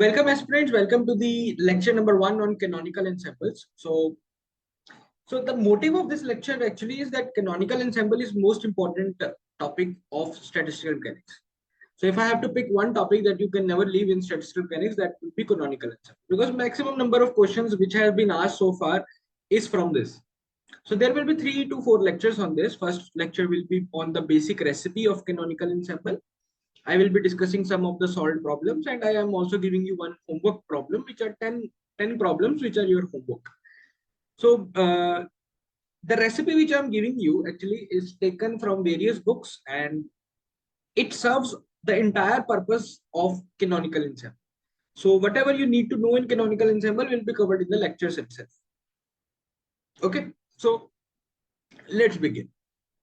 welcome aspirants, welcome to the lecture number 1 on canonical ensembles. So the motive of this lecture actually is that canonical ensemble is most important topic of statistical mechanics. So if I have to pick one topic that you can never leave in statistical mechanics, that would be canonical ensemble, because maximum number of questions which have been asked so far is from this. So there will be 3 to 4 lectures on this. First lecture will be on the basic recipe of canonical ensemble. I will be discussing some of the solved problems, and I am also giving you one homework problem, which are 10 problems, which are your homework. So the recipe which I'm giving you actually is taken from various books, and it serves the entire purpose of canonical ensemble. So whatever you need to know in canonical ensemble will be covered in the lectures itself. Okay, so let's begin.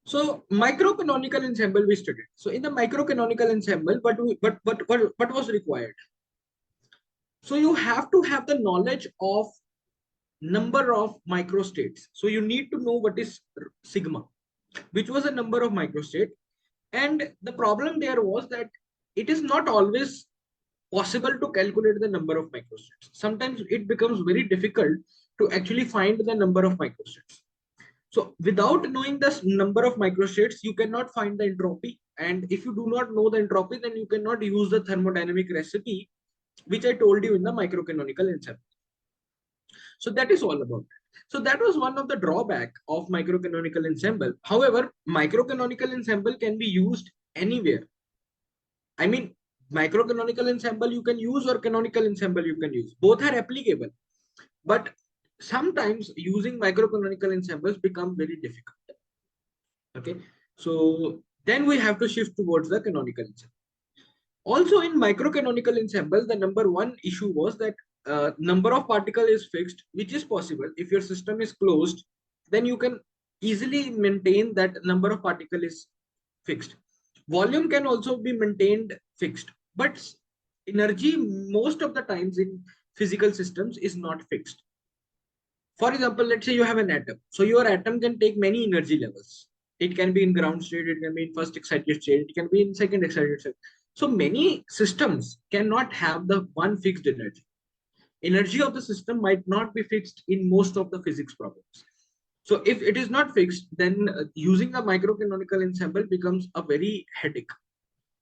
So microcanonical ensemble we studied. So in the microcanonical ensemble, what was required? So you have to have the knowledge of number of microstates. So you need to know what is sigma, which was a number of microstate. And the problem there was that it is not always possible to calculate the number of microstates. Sometimes it becomes very difficult to actually find the number of microstates. So without knowing the number of microstates, you cannot find the entropy. And if you do not know the entropy, then you cannot use the thermodynamic recipe, which I told you in the microcanonical ensemble. So that is all about it. So that was one of the drawback of microcanonical ensemble. However, microcanonical ensemble can be used anywhere. I mean, microcanonical ensemble you can use or canonical ensemble you can use. Both are applicable. But sometimes using microcanonical ensembles become very difficult. Okay, so then we have to shift towards the canonical ensemble. Also in microcanonical ensemble, the number one issue was that number of particle is fixed, which is possible. If your system is closed, then you can easily maintain that number of particle is fixed. Volume can also be maintained fixed, but energy most of the times in physical systems is not fixed. For example, let's say you have an atom. So your atom can take many energy levels. It can be in ground state, it can be in first excited state, it can be in second excited state. So many systems cannot have the one fixed energy. Energy of the system might not be fixed in most of the physics problems. So if it is not fixed, then using a microcanonical ensemble becomes a very headache.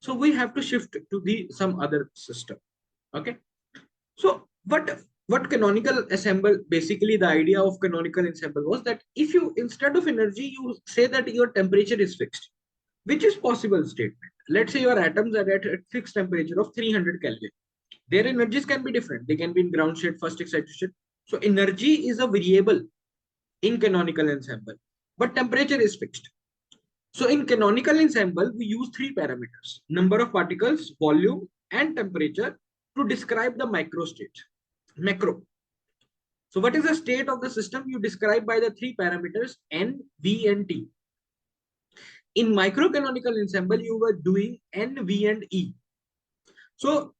So we have to shift to some other system. Okay. So what canonical ensemble, basically the idea of canonical ensemble was that if you, instead of energy, you say that your temperature is fixed, which is possible statement. Let's say your atoms are at a fixed temperature of 300 Kelvin. Their energies can be different. They can be in ground state, first excited state. So energy is a variable in canonical ensemble, but temperature is fixed. So in canonical ensemble, we use 3 parameters: number of particles, volume, and temperature to describe the microstate. Macro. So what is the state of the system? You describe by the 3 parameters N, V, and T. In microcanonical ensemble, you were doing N, V, and E. So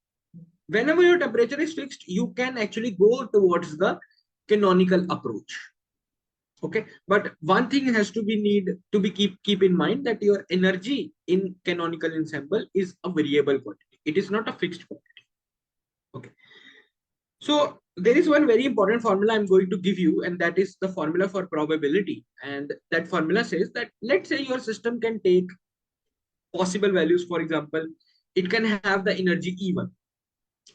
whenever your temperature is fixed, you can actually go towards the canonical approach. Okay, but one thing has to be keep in mind, that your energy in canonical ensemble is a variable quantity. It is not a fixed quantity. Okay. So there is one very important formula I'm going to give you, and that is the formula for probability. And that formula says that, let's say your system can take possible values. For example, it can have the energy E1,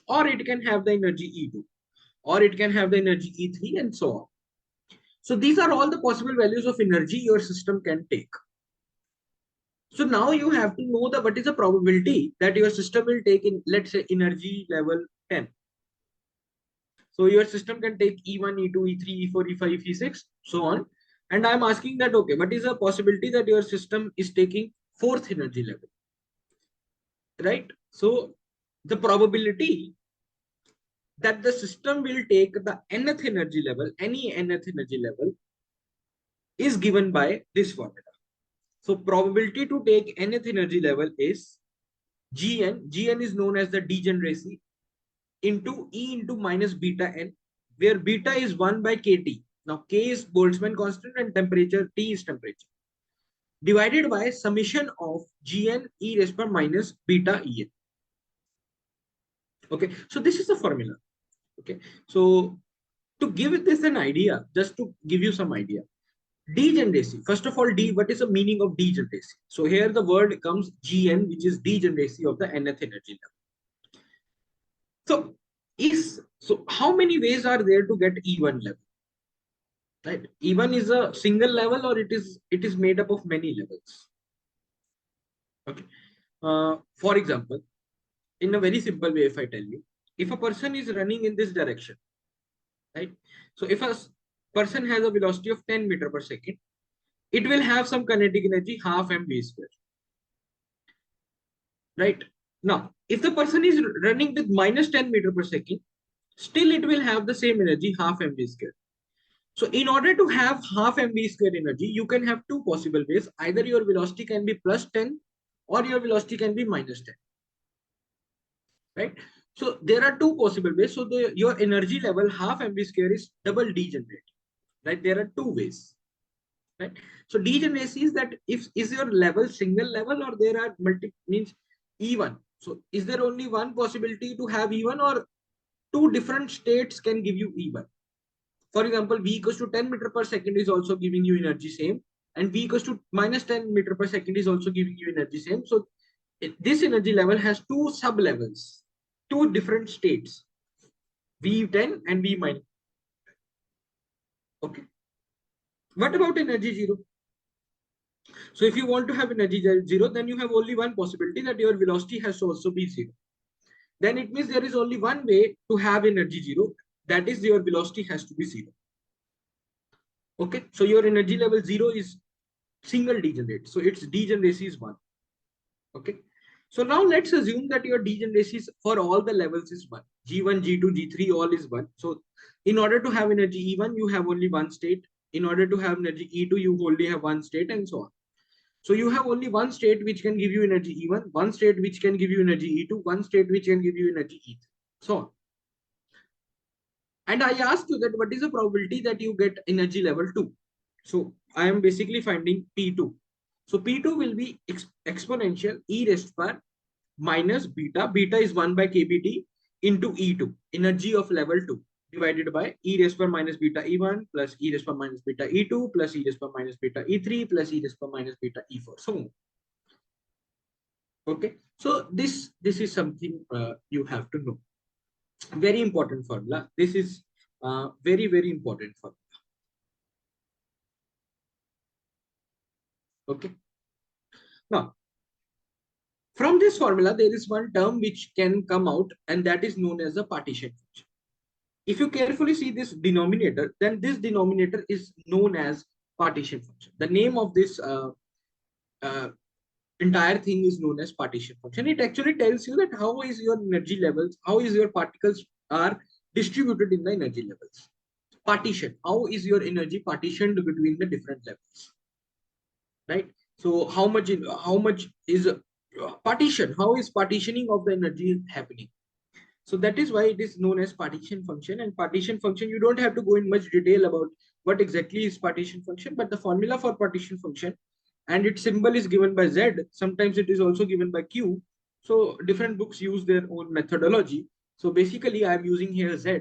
or it can have the energy E2, or it can have the energy E3, and so on. So these are all the possible values of energy your system can take. So now you have to know what is the probability that your system will take in, let's say, energy level 10. So your system can take E1, E2, E3, E4, E5, E6, so on. And I'm asking that, okay, what is the possibility that your system is taking 4th energy level? Right? So the probability that the system will take the nth energy level, any nth energy level, is given by this formula. So probability to take nth energy level is Gn. Gn is known as the degeneracy into E into minus beta n, where beta is 1 by kT. Now K is Boltzmann constant and temperature, T is temperature, divided by summation of Gn e raised to minus beta En. Okay, so this is the formula. Okay, so to give this an idea, just to give you some idea, degeneracy. First of all, what is the meaning of degeneracy? So here the word comes Gn, which is degeneracy of the nth energy level. So how many ways are there to get E1 level? Right, E1 is a single level, or it is made up of many levels. Okay, for example, in a very simple way, if I tell you, if a person is running in this direction, right? So if a person has a velocity of 10 meter per second, it will have some kinetic energy half mv square, right? Now, if the person is running with minus 10 meter per second, still it will have the same energy half mv square. So in order to have half mv square energy, you can have two possible ways. Either your velocity can be plus 10 or your velocity can be minus 10, right? So there are two possible ways. So your energy level half mv square is double degenerate, right? There are two ways, right? So degeneracy is that if is your level single level or there are multi means E1. So is there only one possibility to have E1, or two different states can give you E1? For example, V equals to 10 meter per second is also giving you energy same, and V equals to minus 10 meter per second is also giving you energy same. So this energy level has two sub levels, two different states, V10 and V minus. Okay. What about energy zero? So if you want to have energy zero, then you have only one possibility, that your velocity has to also be zero. Then it means there is only one way to have energy zero, that is your velocity has to be zero. Okay, so your energy level zero is single degenerate, so its degeneracy is one. Okay, so now let's assume that your degeneracy for all the levels is one. G1, G2, G3 all is one. So in order to have energy E1, you have only one state. In order to have energy E2, you only have one state, and so on. So you have only one state which can give you energy E1, one state which can give you energy E2, one state which can give you energy E3, so on. And I asked you that what is the probability that you get energy level 2? So I am basically finding P2. So P2 will be exponential e raised power minus beta. Beta is 1 by kBT into E2, energy of level 2, divided by e raised power minus beta E1 plus e raised power minus beta E2 plus e raised power minus beta E3 plus e raised power minus beta E4. So, okay. So this is something you have to know. Very important formula. This is very important formula. Okay. Now, from this formula, there is one term which can come out, and that is known as the partition function. If you carefully see this denominator, then this denominator is known as partition function. The name of this uh, entire thing is known as partition function. It actually tells you that how is your energy levels, how is your particles are distributed in the energy levels. Partition, how is your energy partitioned between the different levels, right? So how much is partition, how is partitioning of the energy happening? So that is why it is known as partition function. And partition function, you don't have to go in much detail about what exactly is partition function, but the formula for partition function and its symbol is given by Z. Sometimes it is also given by Q. So different books use their own methodology. So basically I am using here Z,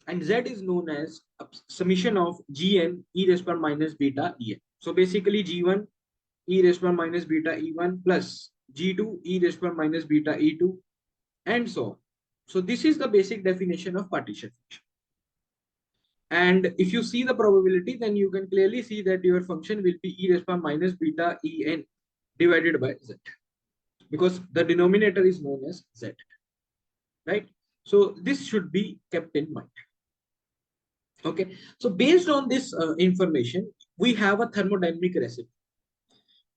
and Z is known as a summation of Gn e raised power minus beta En. So basically G1 e raised power minus beta E1 plus G2 e raised power minus beta E2, and so on. So this is the basic definition of partition function. And if you see the probability, then you can clearly see that your function will be e raised power minus beta En divided by Z, because the denominator is known as Z, right? So this should be kept in mind. Okay, so based on this information, we have a thermodynamic recipe.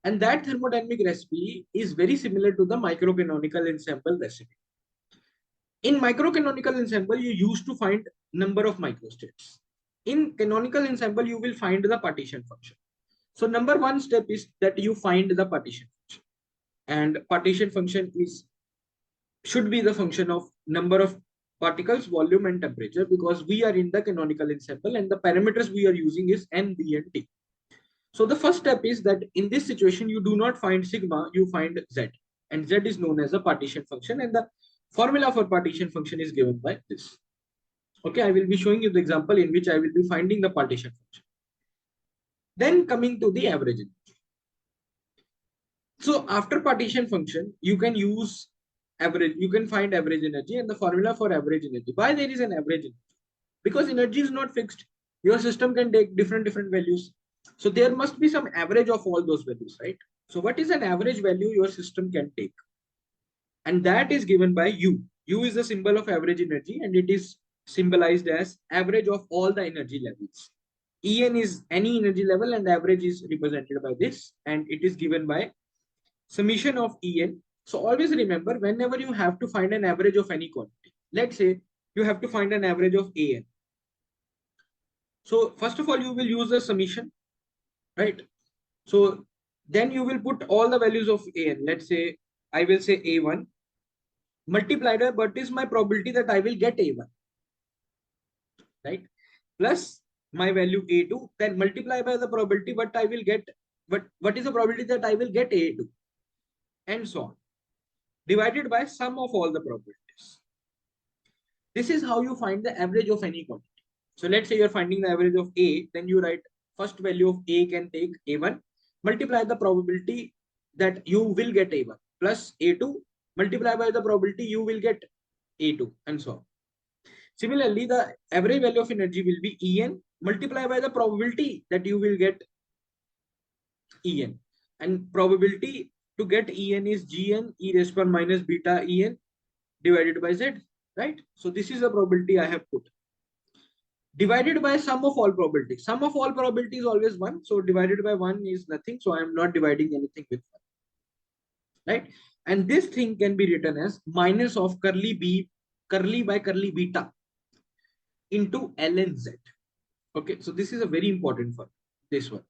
And that thermodynamic recipe is very similar to the microcanonical ensemble recipe. In microcanonical ensemble, you used to find number of microstates. In canonical ensemble, you will find the partition function. So number one step is that you find the partition function. And partition function should be the function of number of particles, volume, and temperature, because we are in the canonical ensemble and the parameters we are using is N, B, and T. So the first step is that in this situation, you do not find sigma, you find Z. And Z is known as a partition function. And the Formula for partition function is given by this. Okay, I will be showing you the example in which I will be finding the partition function. Then coming to the average energy. So after partition function, you can use average, you can find average energy and the formula for average energy. Why there is an average energy? Because energy is not fixed. Your system can take different values. So there must be some average of all those values, right? So what is an average value your system can take? And that is given by U. U is the symbol of average energy and it is symbolized as average of all the energy levels. En is any energy level and average is represented by this, and it is given by summation of En. So always remember, whenever you have to find an average of any quantity, let's say you have to find an average of An. So first of all, you will use the summation, right? So then you will put all the values of An. Let's say I will say A1 multiplied by what is my probability that I will get A1, right? Plus my value A2, then multiply by the probability what I will get, what is the probability that I will get A2, and so on, divided by sum of all the probabilities. This is how you find the average of any quantity. So let's say you're finding the average of A, then you write first value of A can take A1, multiply the probability that you will get A1, plus A2, multiply by the probability you will get A2, and so on. Similarly, the average value of energy will be En, multiply by the probability that you will get En. And probability to get En is Gn e raised to minus beta En divided by Z, right? So this is the probability I have put. Divided by sum of all probabilities. Sum of all probability is always 1. So divided by 1 is nothing. So I am not dividing anything with 1. Right? And this thing can be written as minus of curly by curly beta into ln Z. Okay, so this is a very important one. This one.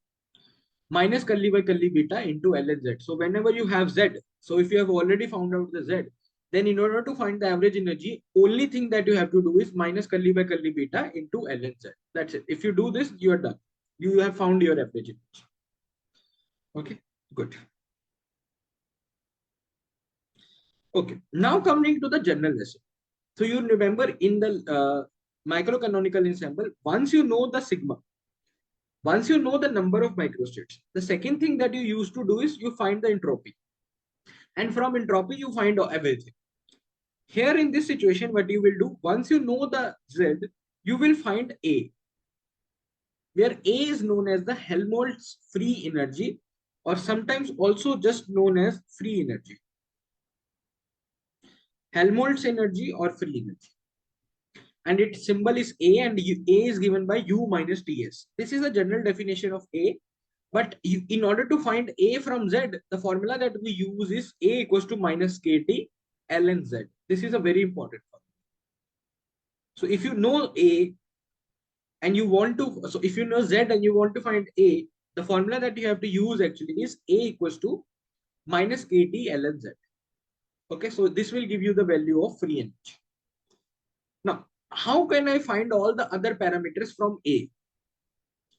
Minus curly by curly beta into ln Z. So whenever you have Z, so if you have already found out the Z, then in order to find the average energy, only thing that you have to do is minus curly by curly beta into ln Z. That's it. If you do this, you are done. You have found your average energy. Okay, good. Okay, now coming to the general lesson. So you remember in the microcanonical ensemble, once you know the sigma, once you know the number of microstates, the second thing that you used to do is you find the entropy. And from entropy, you find everything. Here in this situation, what you will do, once you know the Z, you will find A, where A is known as the Helmholtz free energy, or sometimes also just known as free energy. Helmholtz energy or free energy. And its symbol is A, and A is given by U minus TS. This is a general definition of A. But in order to find A from Z, the formula that we use is A equals to minus KT ln Z. This is a very important formula. So if you know A and you want to, so if you know Z and you want to find A, the formula that you have to use actually is A equals to minus KT ln Z. Okay, so this will give you the value of free energy. Now, how can I find all the other parameters from A?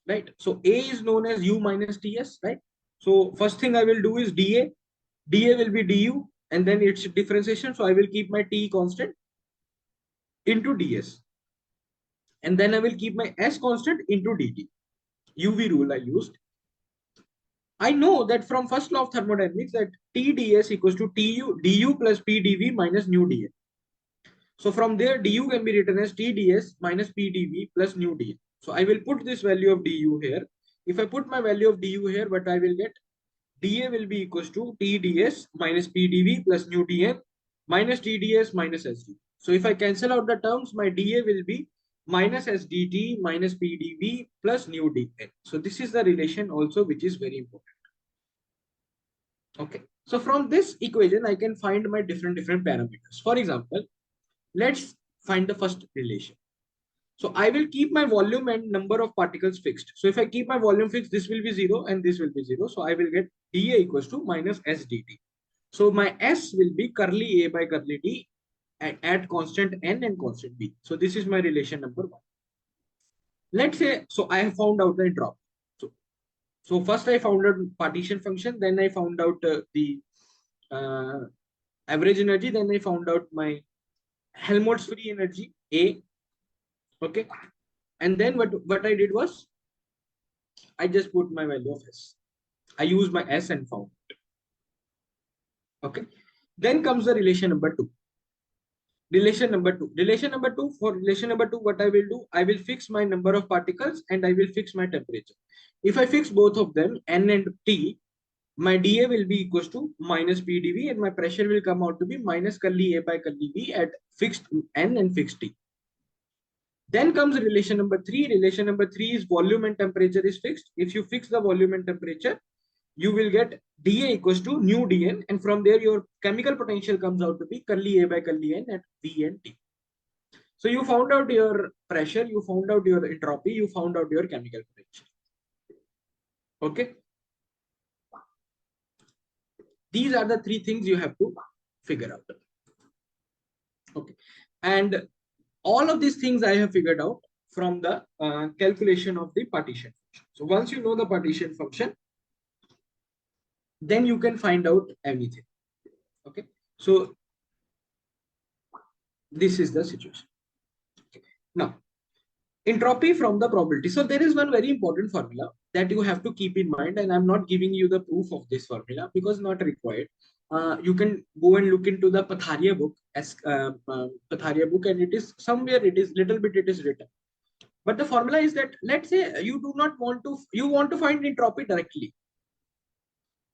Right, so A is known as U minus TS, right? So first thing I will do is dA will be du, and then its differentiation. So I will keep my T constant into ds, and then I will keep my S constant into dt. UV rule I used. I know that from first law of thermodynamics that TdS equals to du plus PdV minus nu dA. So from there, du can be written as TdS minus PdV plus nu dA. So I will put this value of du here. If I put my value of du here, what I will get? dA will be equals to TdS minus PdV plus nu dN minus TdS minus SDT. So if I cancel out the terms, my dA will be minus SDT minus PdV plus nu dN. So this is the relation also, which is very important. Okay. So from this equation, I can find my different parameters. For example, let's find the first relation. So I will keep my volume and number of particles fixed. So if I keep my volume fixed, this will be 0 and this will be 0. So I will get dA equals to minus SDT. So my S will be curly A by curly D at constant N and constant B. So this is my relation number 1. Let's say, so I have found out the entropy. So first I found out partition function, then I found out the average energy, then I found out my Helmholtz free energy A. Okay. And then what I did was I just put my value of S. I used my S and found. Okay. Then comes the relation number 2. Relation number 2. For relation number 2, what I will do, I will fix my number of particles and I will fix my temperature. If I fix both of them, N and T, my dA will be equals to minus PdV and my pressure will come out to be minus curly A by curly V at fixed N and fixed T. Then comes relation number 3. Relation number 3 is volume and temperature is fixed. If you fix the volume and temperature, you will get dA equals to nu dN, and from there your chemical potential comes out to be curly A by curly N at V and T. So you found out your pressure, you found out your entropy, you found out your chemical potential. Okay. These are the 3 things you have to figure out. Okay. And all of these things I have figured out from the calculation of the partition function. So once you know the partition function, then you can find out everything. Okay. So this is the situation. Okay. Now, entropy from the probability. So there is one very important formula that you have to keep in mind, and I'm not giving you the proof of this formula because not required. You can go and look into the Patharia book, Patharia book, and it is somewhere, it is little bit, it is written. But the formula is that, let's say you do not want to, you want to find entropy directly.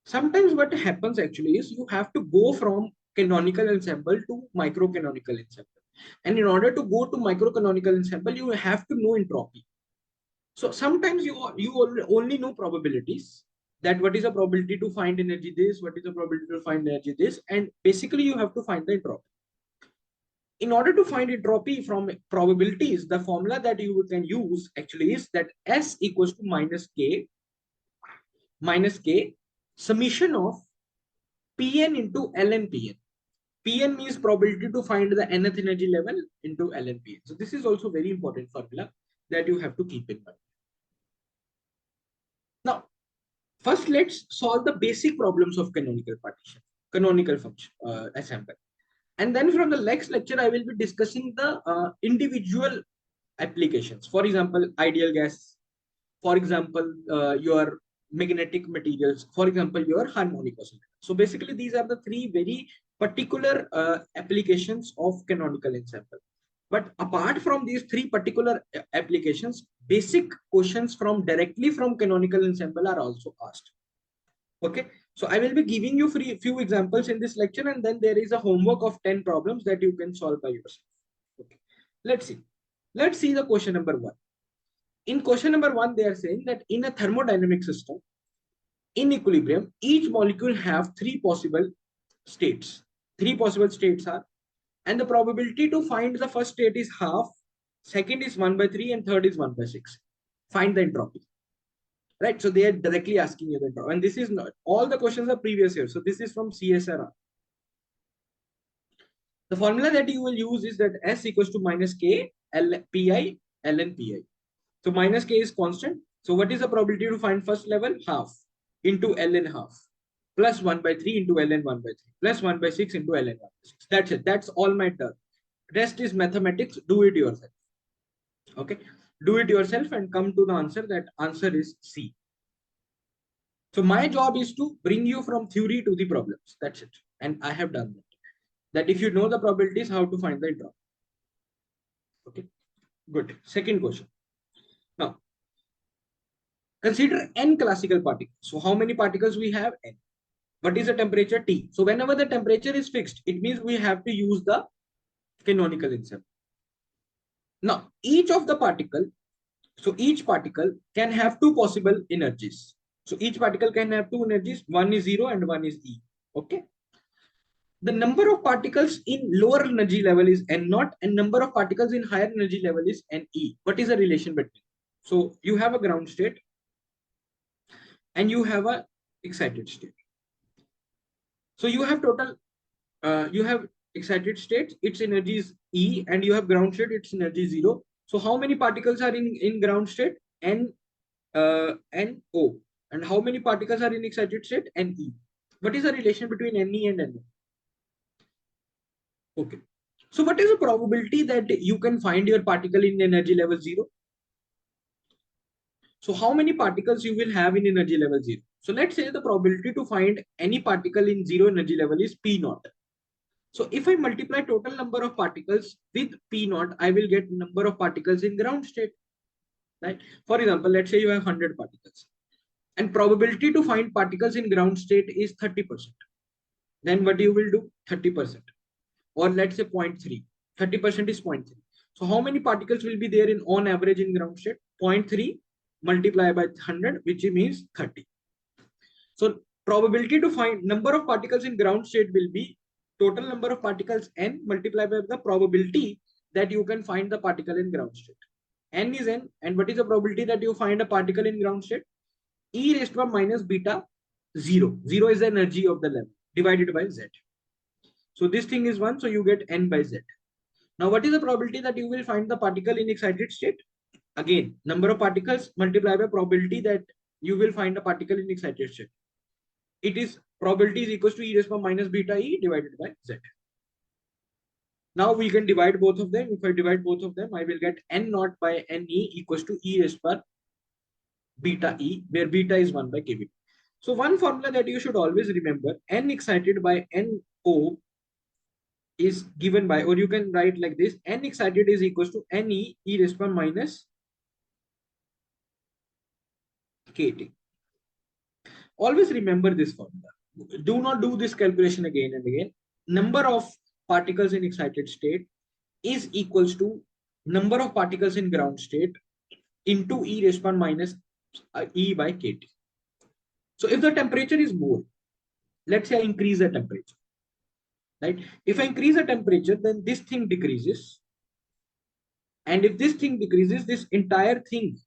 Sometimes what happens actually is you have to go from canonical ensemble to microcanonical ensemble. And in order to go to microcanonical ensemble, you have to know entropy. So sometimes you only know probabilities, that what is the probability to find energy this, what is the probability to find energy this, and basically you have to find the entropy. In order to find entropy from probabilities, the formula that you can use actually is that S equals to minus K summation of Pn into Ln Pn. Pn means probability to find the nth energy level into Ln Pn. So this is also very important formula that you have to keep in mind. Now, first let's solve the basic problems of canonical partition, canonical function, ensemble. And then from the next lecture, I will be discussing the individual applications. For example, ideal gas. For example, your magnetic materials. For example, your harmonic oscillator. So basically, these are the 3 very particular applications of canonical ensemble. But apart from these 3 particular applications, basic questions from directly from canonical ensemble are also asked. Okay. So I will be giving you few examples in this lecture, and then there is a homework of 10 problems that you can solve by yourself. Okay. Let's see. Let's see the question number 1. In question number 1, they are saying that in a thermodynamic system, in equilibrium, each molecule have 3 possible states. 3 possible states are, and the probability to find the first state is half, second is 1/3, and third is 1/6. Find the entropy. Right? So they are directly asking you the entropy. And this is not, all the questions are previous year. So this is from CSIR. The formula that you will use is that S equals to minus K Pi Ln Pi. So minus K is constant. So what is the probability to find first level? Half into Ln half plus 1/3 into Ln 1/3 plus 1/6 into Ln 1/6. That's it. That's all my term. Rest is mathematics. Do it yourself. Okay. Do it yourself and come to the answer. That answer is C. So my job is to bring you from theory to the problems. That's it. And I have done that. That if you know the probabilities, how to find the entropy. Okay. Good. Second question. Now, consider n classical particles. So how many particles we have? N. What is the temperature? T. So whenever the temperature is fixed, it means we have to use the canonical ensemble. Now, each of the particle, so each particle can have 2 possible energies. So each particle can have 2 energies. One is 0 and one is E. Okay. The number of particles in lower energy level is N0 and number of particles in higher energy level is Ne. What is the relation between? So you have a ground state and you have a excited state. So you have total, you have excited state, its energy is E, and you have ground state, its energy is 0. So how many particles are in ground state? N, O. And how many particles are in excited state? Ne. What is the relation between Ne and No? Okay. So what is the probability that you can find your particle in energy level 0? So how many particles you will have in energy level 0? So let's say the probability to find any particle in 0 energy level is P naught. So if I multiply total number of particles with P naught, I will get number of particles in ground state, right? For example, let's say you have 100 particles and probability to find particles in ground state is 30%. Then what you will do? 30%. Or let's say 0.3. 30% is 0.3. So how many particles will be there in on average in ground state? 0.3 multiplied by 100, which means 30. So probability to find number of particles in ground state will be total number of particles n multiplied by the probability that you can find the particle in ground state. N is n, and what is the probability that you find a particle in ground state? E raised to minus beta 0. 0 is the energy of the level divided by z. So this thing is 1, so you get n by z. Now what is the probability that you will find the particle in excited state? Again, number of particles multiplied by probability that you will find a particle in excited state. It is probability is equals to e raised to minus beta e divided by z. Now we can divide both of them. If I divide both of them, I will get n naught by ne equals to e raised to beta e, where beta is 1 by kb. So one formula that you should always remember, n excited by no is given by, or you can write like this, n excited is equals to ne e raised to minus kt. Always remember this formula. Do not do this calculation again and again. Number of particles in excited state is equals to number of particles in ground state into e raised to minus e by kt. So if the temperature is more, let's say I increase the temperature, right? If I increase the temperature, then this thing decreases. And if this thing decreases, this entire thing.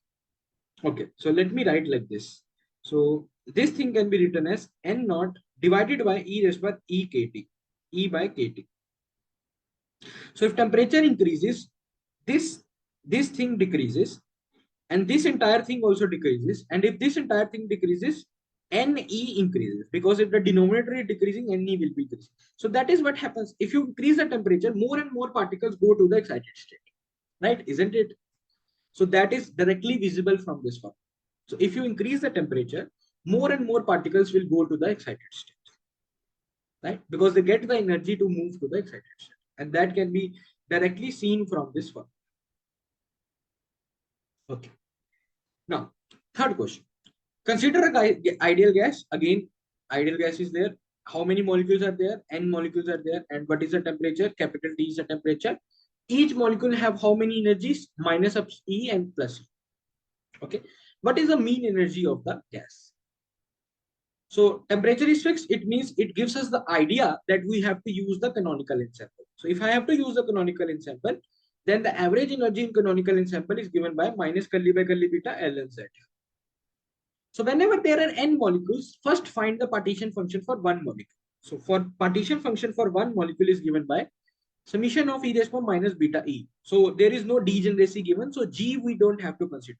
Okay, so let me write like this. So this thing can be written as n naught divided by e raised by e kt, e by kt. So if temperature increases, this thing decreases, and this entire thing also decreases. And if this entire thing decreases, ne increases, because if the denominator is decreasing, ne will be increasing. So that is what happens. If you increase the temperature, more and more particles go to the excited state, right? Isn't it? So that is directly visible from this form. So if you increase the temperature, more and more particles will go to the excited state, right? Because they get the energy to move to the excited state. And that can be directly seen from this form. Okay. Now, third question. Consider a ideal gas. Again, ideal gas is there. How many molecules are there? N molecules are there. And what is the temperature? Capital T is the temperature. Each molecule have how many energies? Minus up E and plus E. Okay. What is the mean energy of the gas? So temperature is fixed. It means it gives us the idea that we have to use the canonical ensemble. So if I have to use the canonical ensemble, then the average energy in canonical ensemble is given by minus curly by curly beta ln z. So whenever there are n molecules, first find the partition function for one molecule. So for partition function for one molecule is given by summation of e raised to minus beta e. So there is no degeneracy given. So G we don't have to consider.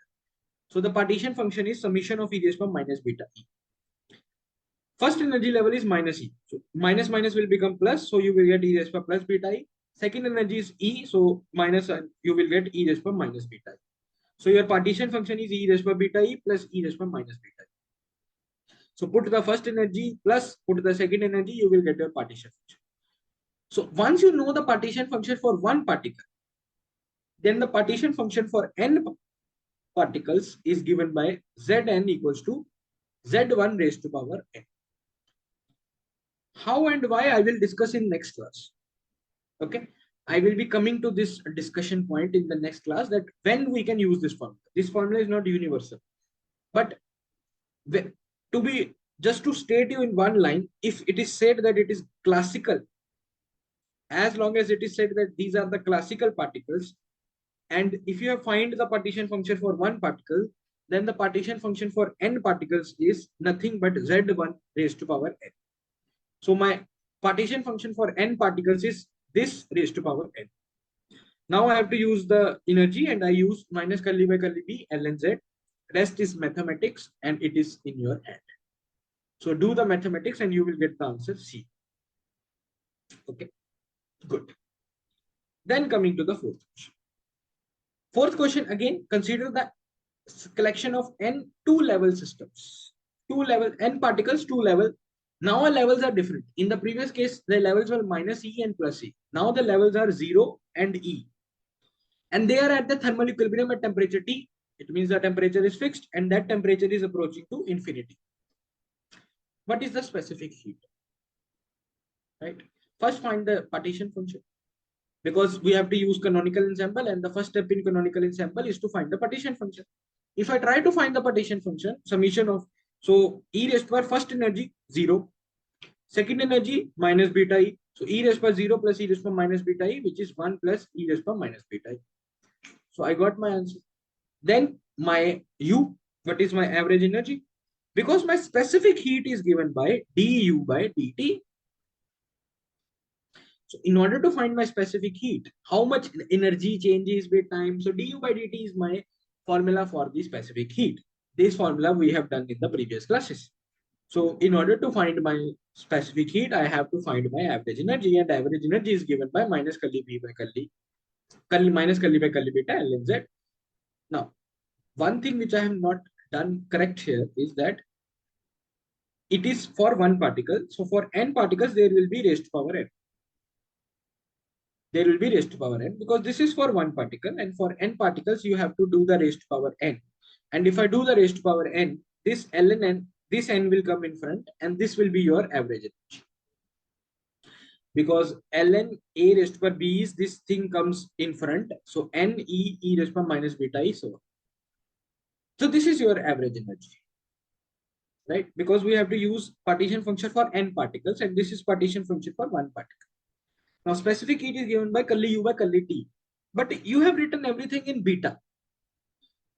So the partition function is summation of e raised to minus beta e. First energy level is minus E. So minus minus will become plus. So you will get e raised to plus beta E. Second energy is E. So minus you will get e raised to minus beta E. So your partition function is e raised to beta E plus e raised to minus beta E. So put the first energy plus put the second energy, you will get your partition function. So once you know the partition function for one particle, then the partition function for n particles is given by Zn equals to Z1 raised to power n. How and why I will discuss in next class. Okay. I will be coming to this discussion point in the next class, that when we can use this formula. This formula is not universal. But to be just to state you in one line, if it is said that it is classical, as long as it is said that these are the classical particles, and if you have find the partition function for one particle, then the partition function for n particles is nothing but Z1 raised to power n. So my partition function for n particles is this raised to power n. Now I have to use the energy, and I use minus curly by curly b ln z. Rest is mathematics, and it is in your hand. So do the mathematics and you will get the answer C. Okay, good. Then coming to the fourth question. Fourth question, again, consider the collection of n two-level systems. Two-level, n particles, two-level. Now our levels are different. In the previous case, the levels were minus E and plus E. Now the levels are 0 and E. And they are at the thermal equilibrium at temperature T. It means the temperature is fixed and that temperature is approaching to infinity. What is the specific heat? Right? First, find the partition function, because we have to use canonical ensemble, and the first step in canonical ensemble is to find the partition function. If I try to find the partition function, summation of, so E raised to power first energy 0, second energy minus beta E. So E raised to power 0 plus E raised to power minus beta E, which is 1 plus E raised to power minus beta E. So I got my answer. Then my U, what is my average energy? Because my specific heat is given by du by dt. So in order to find my specific heat, how much energy changes with time? So du by dt is my formula for the specific heat. This formula we have done in the previous classes. So in order to find my specific heat, I have to find my average energy, and average energy is given by minus curly b by curly minus curly by curly beta ln z. Now, one thing which I have not done correct here is that it is for one particle. So for n particles, there will be raised to power n. There will be raised to power n, because this is for one particle, and for n particles, you have to do the raised to power n. And if I do the raised to power n, this ln n, this n will come in front, and this will be your average energy. Because ln a raised to power b is this thing comes in front. So n e raised to power minus beta is so on. So this is your average energy, right? Because we have to use partition function for n particles, and this is partition function for one particle. Now specific heat is given by curly u by curly t, but you have written everything in beta.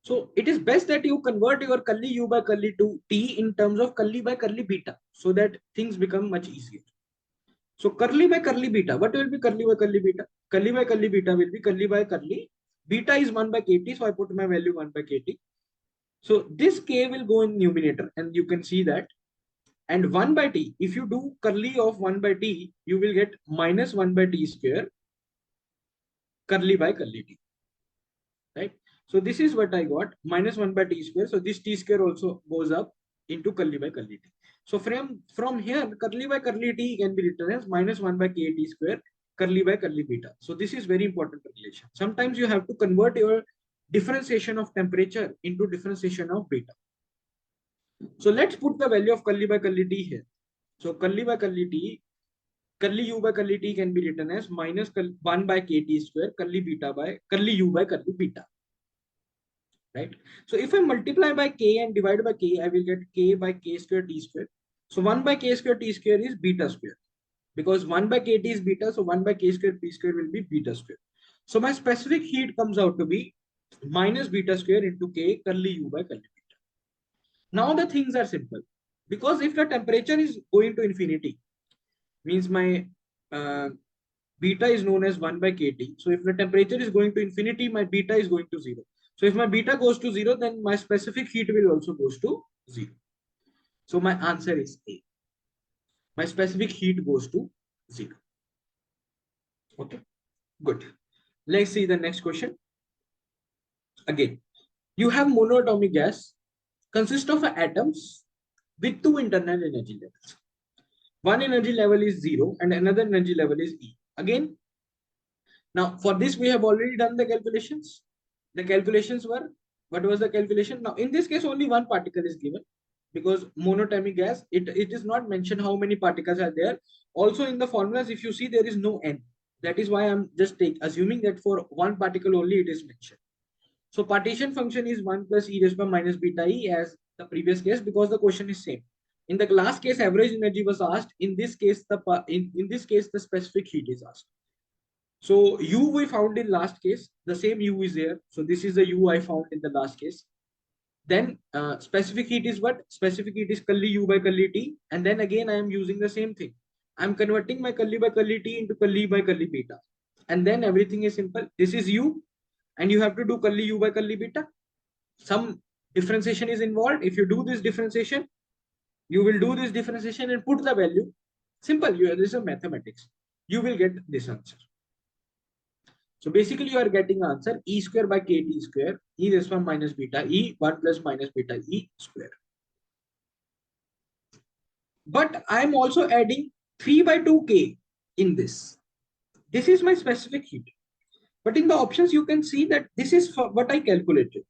So it is best that you convert your curly u by curly to t in terms of curly by curly beta, so that things become much easier. So curly by curly beta, what will be curly by curly beta? Curly by curly beta will be curly by curly. Beta is 1 by kt, so I put my value 1 by kt. So this k will go in numerator, and you can see that. And 1 by t, if you do curly of 1 by t, you will get minus 1 by t square curly by curly t, right? So this is what I got, minus 1 by t square. So this t square also goes up into curly by curly t. So from here, curly by curly t can be written as minus 1 by kt square curly by curly beta. So this is very important relation. Sometimes you have to convert your differentiation of temperature into differentiation of beta. So let's put the value of curly by curly t here. So curly by curly t, curly u by curly t can be written as minus 1 by kt square curly beta by curly u by curly beta, right? So if I multiply by k and divide by k, I will get k by k square t square. So 1 by k square t square is beta square, because 1 by kt is beta, so 1 by k square t square will be beta square. So my specific heat comes out to be minus beta square into k curly u by curly beta. Now the things are simple, because if the temperature is going to infinity, means my beta is known as 1 by kt. So if the temperature is going to infinity, my beta is going to 0. So if my beta goes to 0, then my specific heat will also goes to 0. So my answer is A. My specific heat goes to 0. Okay, good. Let's see the next question. Again, you have monatomic gas consists of atoms with two internal energy levels. One energy level is 0 and another energy level is E. Again, now for this we have already done the calculations. The calculations were, what was the calculation? Now in this case only one particle is given, because monatomic gas, it is not mentioned how many particles are there. Also in the formulas, if you see, there is no n. That is why I'm just assuming that for one particle only it is mentioned. So partition function is 1 plus e raised by minus beta e as the previous case, because the question is same. In the last case, average energy was asked. In this case, in this case, the specific heat is asked. So U we found in last case, the same U is there. So this is the U I found in the last case. Then specific heat is what? Specific heat is curly U by curly T. And then again, I am using the same thing. I'm converting my curly by curly T into curly by curly beta. And then everything is simple. This is U. And you have to do curly U by curly beta. Some differentiation is involved. If you do this differentiation, you will do this differentiation and put the value. Simple. This is mathematics. You will get this answer. So basically you are getting answer E square by KT square, E raised to minus beta E, 1 plus minus beta E square. But I am also adding 3 by 2K in this. This is my specific heat. But in the options, you can see that this is what I calculated.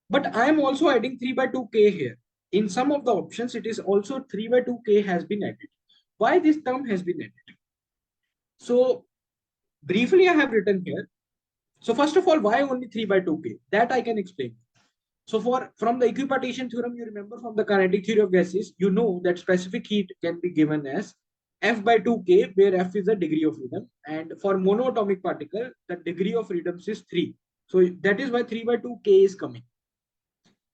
But I am also adding 3 by 2K here. In some of the options, it is also 3 by 2K has been added. Why this term has been added? So briefly, I have written here. So first of all, why only 3 by 2K? That I can explain. So from the equipartition theorem, you remember from the kinetic theory of gases, you know that specific heat can be given as F by 2K, where F is the degree of freedom. And for monoatomic particle, the degree of freedom is 3. So that is why 3 by 2K is coming.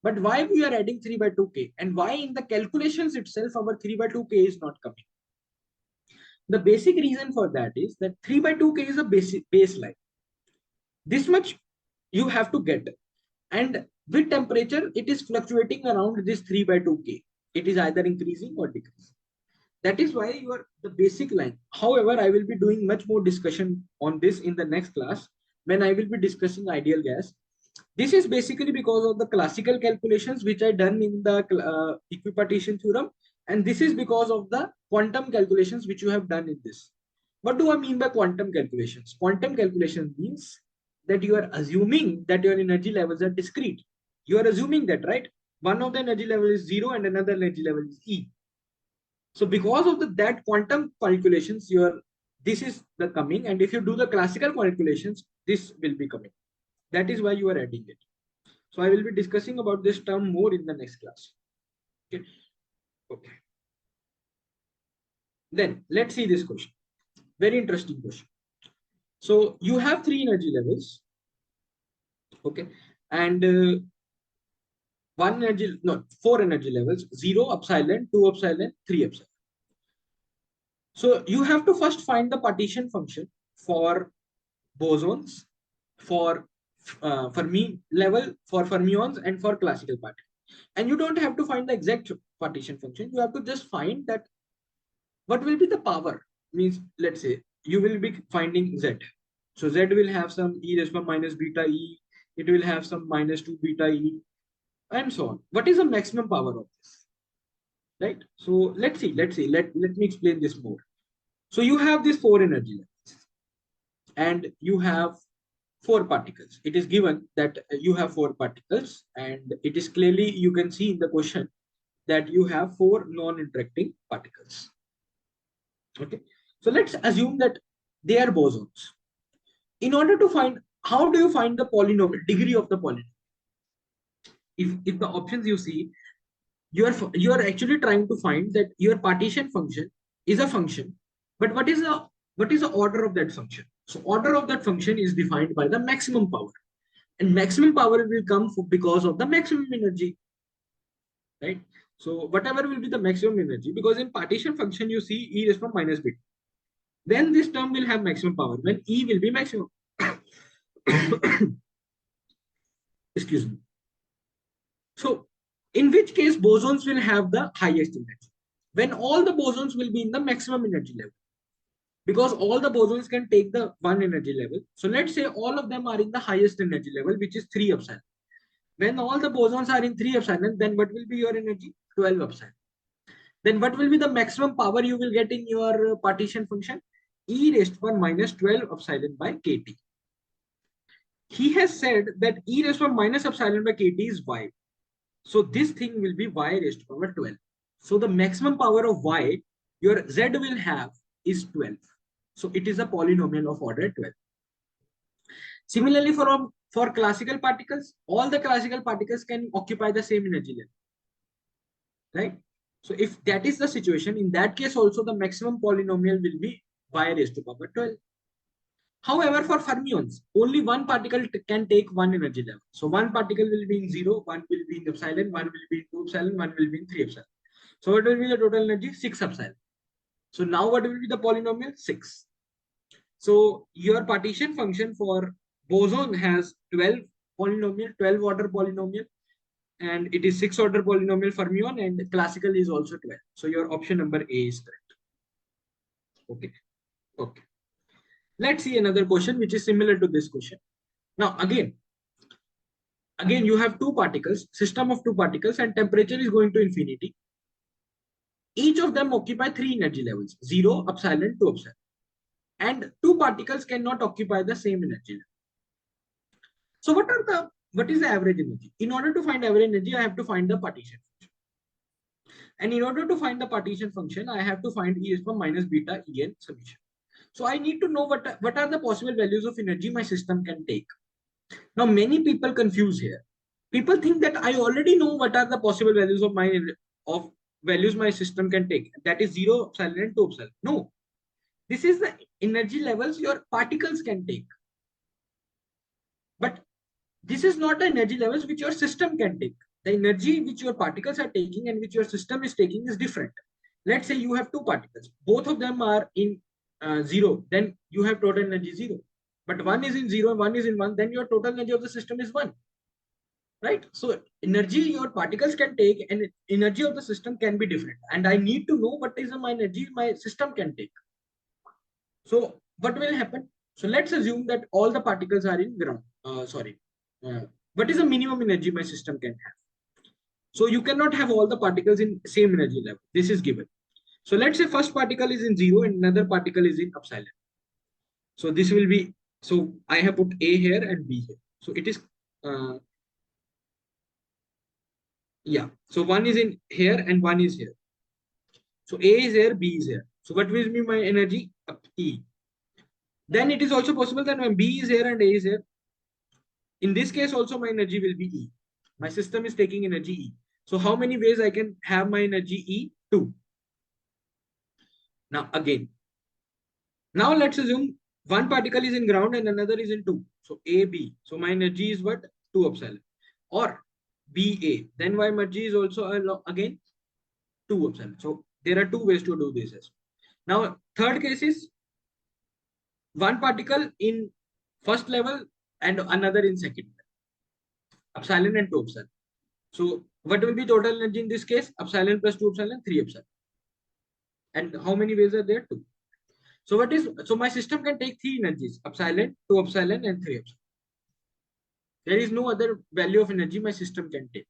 But why we are adding 3 by 2K? And why in the calculations itself, our 3 by 2K is not coming? The basic reason for that is that 3 by 2K is a basic baseline. This much you have to get. And with temperature, it is fluctuating around this 3 by 2K. It is either increasing or decreasing. That is why you are the basic line. However, I will be doing much more discussion on this in the next class when I will be discussing ideal gas. This is basically because of the classical calculations which I done in the equipartition theorem. And this is because of the quantum calculations which you have done in this. What do I mean by quantum calculations? Quantum calculation means that you are assuming that your energy levels are discrete. You are assuming that, right? One of the energy level is 0 and another energy level is E. So because of that quantum calculations, this is the coming. And if you do the classical calculations, this will be coming. That is why you are adding it. So I will be discussing about this term more in the next class. Okay. Okay. Then let's see this question. Very interesting question. So you have 3 energy levels. Okay. And 4 energy levels, 0 epsilon, 2 epsilon, 3 epsilon. So you have to first find the partition function for bosons, for Fermi level, for fermions, and for classical particle. And you don't have to find the exact partition function. You have to just find that what will be the power. Means, let's say you will be finding Z. So Z will have some E raised to minus beta E. It will have some minus 2 beta E, and so on. What is the maximum power of this? Right? So let's see. Let me explain this more. So you have these 4 energy levels and you have 4 particles. It is given that you have 4 particles, and it is clearly, you can see in the question that you have 4 non-interacting particles. Okay. So let's assume that they are bosons. In order to find, how do you find the polynomial, degree of the polynomial? If the options you see, you are actually trying to find that your partition function is a function, but what is the order of that function? So order of that function is defined by the maximum power, and maximum power will come because of the maximum energy, right? So whatever will be the maximum energy, because in partition function you see E raised to minus beta, then this term will have maximum power when E will be maximum. Excuse me. So in which case bosons will have the highest energy? When all the bosons will be in the maximum energy level. Because all the bosons can take the one energy level. So let's say all of them are in the highest energy level, which is 3 epsilon. When all the bosons are in 3 epsilon, then what will be your energy? 12 epsilon. Then what will be the maximum power you will get in your partition function? E raised to minus 12 epsilon by kT. He has said that E raised to minus epsilon by kT is Y. So this thing will be Y raised to power 12. So the maximum power of Y your Z will have is 12. So it is a polynomial of order 12. Similarly, for classical particles, all the classical particles can occupy the same energy level. Right? So if that is the situation, in that case also the maximum polynomial will be Y raised to power 12. However, for fermions, only one particle can take one energy level. So one particle will be in 0, one will be in epsilon, one will be in 2 epsilon, one will be in 3 epsilon. So what will be the total energy? 6 epsilon. So now what will be the polynomial? 6. So your partition function for boson has 12 polynomial, 12 order polynomial, and it is 6 order polynomial fermion, and classical is also 12. So your option number A is correct. Okay. Okay. Let's see another question which is similar to this question. Now again you have two particles, system of two particles, and temperature is going to infinity. Each of them occupy three energy levels: 0, epsilon, 2 epsilon. And two particles cannot occupy the same energy level. So what is the average energy? In order to find average energy, I have to find the partition function. And in order to find the partition function, I have to find e to the power minus beta En summation. So I need to know what are the possible values of energy my system can take. Now many people confuse here. People think that I already know what are the possible values of my system can take. That is 0, epsilon, and 2 epsilon. No, this is the energy levels your particles can take. But this is not the energy levels which your system can take. The energy which your particles are taking and which your system is taking is different. Let's say you have two particles. Both of them are in 0. Then you have total energy 0. But one is in 0 and one is in 1. Then your total energy of the system is 1. Right? So energy your particles can take and energy of the system can be different. And I need to know what is my energy my system can take. So what will happen? So let's assume that all the particles are in ground. What is the minimum energy my system can have? So you cannot have all the particles in same energy level. This is given. So let's say first particle is in 0 and another particle is in epsilon. So this will be, so I have put A here and B here. So it is, yeah. So one is in here and one is here. So A is here, B is here. So what will be my energy? E. Then it is also possible that when B is here and A is here, in this case also my energy will be E. My system is taking energy E. So how many ways I can have my energy E? 2. Now again, now let's assume one particle is in ground and another is in 2. So AB. So my energy is what? 2 epsilon. Or BA. Then my energy is also again 2 epsilon. So there are two ways to do this. Now third case is one particle in first level and another in second level. Epsilon and 2 epsilon. So what will be total energy in this case? Epsilon plus 2 epsilon, 3 epsilon. And how many ways are there? 2. So my system can take three energies: epsilon, 2 epsilon, and 3 epsilon. There is no other value of energy my system can take.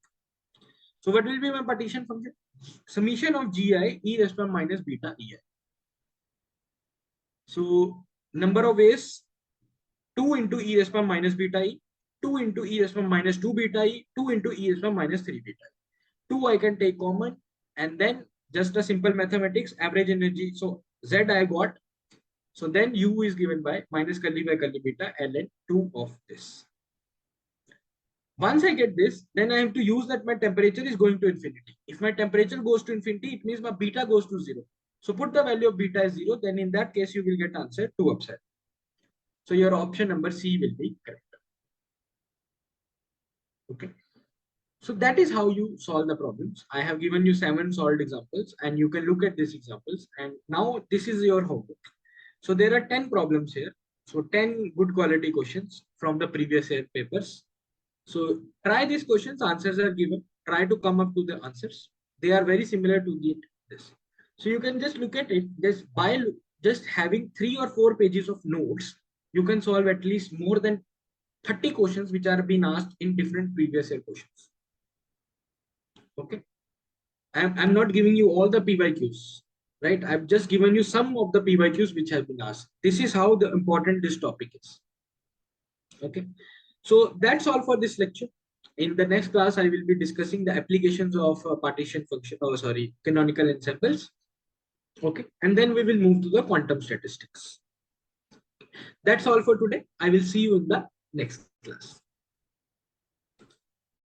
So what will be my partition function? Summation of GI e raised to the minus beta EI. So number of ways: 2 into e raised to the minus beta E, 2 into e raised to the minus 2 beta E, 2 into e raised to the minus 3 beta E. 2 I can take common, and then just a simple mathematics, average energy. So Z I got. So then U is given by minus curly by curly beta ln 2 of this. Once I get this, then I have to use that my temperature is going to infinity. If my temperature goes to infinity, it means my beta goes to 0. So put the value of beta as 0, then in that case you will get answer 2 epsilon. So your option number C will be correct. Okay. So that is how you solve the problems. I have given you 7 solved examples and you can look at these examples. And now this is your homework. So there are 10 problems here. So 10 good quality questions from the previous year papers. So try these questions, answers are given. Try to come up to the answers. They are very similar to this. So you can just look at it. Just having 3 or 4 pages of notes, you can solve at least more than 30 questions which are being asked in different previous year questions. Okay. I'm not giving you all the PYQs, right? I've just given you some of the PYQs which have been asked. This is how important this topic is. Okay. So that's all for this lecture. In the next class, I will be discussing the applications of partition function, canonical ensembles. Okay. And then we will move to the quantum statistics. That's all for today. I will see you in the next class.